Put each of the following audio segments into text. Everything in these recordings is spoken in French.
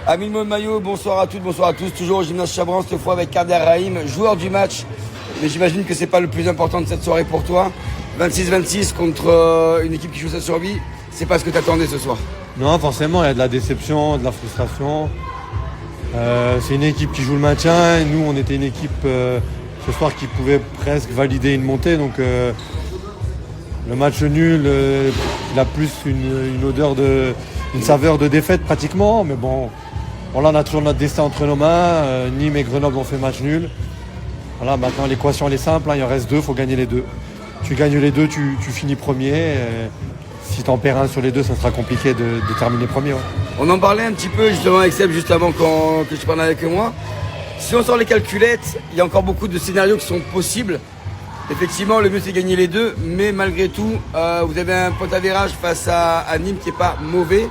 Amine Maillot, bonsoir à toutes, bonsoir à tous. Toujours au gymnase Chabran, cette fois avec Kader Rahim, joueur du match. Mais j'imagine que c'est pas le plus important de cette soirée pour toi. 26-26 contre une équipe qui joue sa survie. C'est pas ce que tu attendais ce soir. Non, forcément, il y a de la déception, de la frustration. C'est une équipe qui joue le maintien. Et nous, on était une équipe ce soir qui pouvait presque valider une montée. Donc le match nul, il a plus une odeur une saveur de défaite pratiquement. Mais bon, là, on a toujours notre destin entre nos mains. Nîmes et Grenoble ont fait match nul. Voilà, maintenant l'équation elle est simple, il en reste deux, il faut gagner les deux. Tu gagnes les deux, tu finis premier. Si tu en perds un sur les deux, ça sera compliqué de terminer premier. Ouais. On en parlait un petit peu justement avec Seb juste avant que tu parles avec moi. Si on sort les calculettes, il y a encore beaucoup de scénarios qui sont possibles. Effectivement, le mieux c'est gagner les deux, mais malgré tout, vous avez un point d'avérage face à Nîmes qui n'est pas mauvais.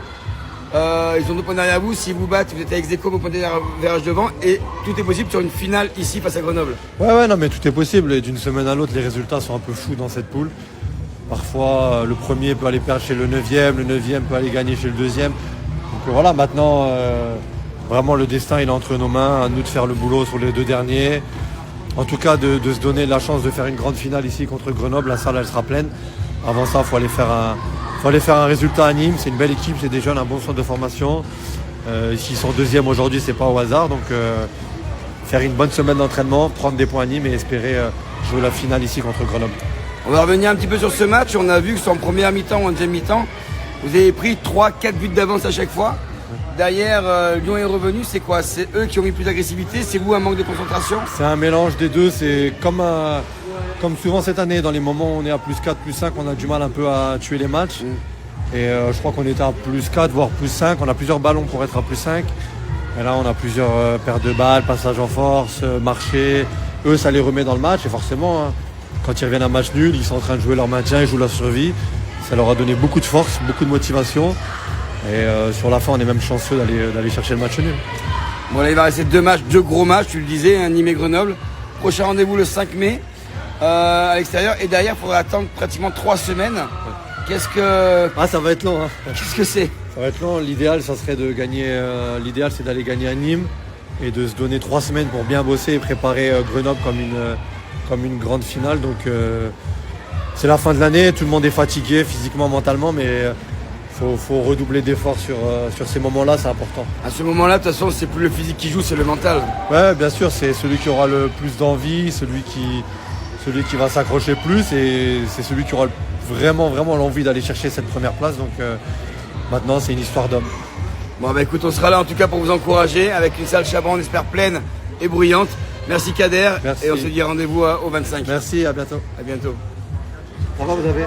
Ils ont deux points derrière vous. Si vous battent, vous êtes avec Zeko, vos points d'avérage devant. Et tout est possible sur une finale ici face à Grenoble. Ouais, non, mais tout est possible. Et d'une semaine à l'autre, les résultats sont un peu fous dans cette poule. Parfois, le premier peut aller perdre chez le 9e peut aller gagner chez le 2e. Donc voilà, maintenant, vraiment le destin il est entre nos mains. À nous de faire le boulot sur les deux derniers. En tout cas, de se donner la chance de faire une grande finale ici contre Grenoble. La salle, elle sera pleine. Avant ça, il faut aller faire un résultat à Nîmes. C'est une belle équipe, c'est des jeunes, un bon centre de formation. S'ils sont deuxième aujourd'hui, c'est pas au hasard. Donc faire une bonne semaine d'entraînement, prendre des points à Nîmes et espérer jouer la finale ici contre Grenoble. On va revenir un petit peu sur ce match. On a vu que c'est en première mi-temps ou en deuxième mi-temps, vous avez pris 3-4 buts d'avance à chaque fois. Derrière, Lyon est revenu. C'est quoi? C'est eux qui ont mis plus d'agressivité? C'est vous un manque de concentration? C'est un mélange des deux. C'est comme souvent cette année, dans les moments où on est à plus 4, plus 5, on a du mal un peu à tuer les matchs. Et je crois qu'on était à plus 4, voire plus 5. On a plusieurs ballons pour être à plus 5. Et là, on a plusieurs pertes de balles, passage en force, marché. Eux, ça les remet dans le match. Et forcément, quand ils reviennent à match nul, ils sont en train de jouer leur maintien, ils jouent leur survie. Ça leur a donné beaucoup de force, beaucoup de motivation. Et sur la fin, on est même chanceux d'aller chercher le match nul. Bon, là, il va rester deux gros matchs, tu le disais, Nîmes et Grenoble. Prochain rendez-vous le 5 mai. À l'extérieur, et derrière il faudra attendre pratiquement 3 semaines. Qu'est-ce que... ça va être long. Qu'est-ce que c'est? Ça va être long. L'idéal, ça serait de gagner. L'idéal, c'est d'aller gagner à Nîmes et de se donner 3 semaines pour bien bosser et préparer Grenoble comme une grande finale. Donc c'est la fin de l'année, tout le monde est fatigué physiquement, mentalement, mais faut redoubler d'efforts sur ces moments-là, c'est important. À ce moment-là, de toute façon, c'est plus le physique qui joue, c'est le mental. Ouais, bien sûr, c'est celui qui aura le plus d'envie, celui qui va s'accrocher plus, et c'est celui qui aura vraiment l'envie d'aller chercher cette première place. Donc maintenant, c'est une histoire d'homme. Bon, écoute, on sera là en tout cas pour vous encourager avec une salle Chabran, on espère pleine et bruyante. Merci Kader. Merci. Et on se dit rendez-vous au 25. Merci, à bientôt. À bientôt. Au revoir, vous avez.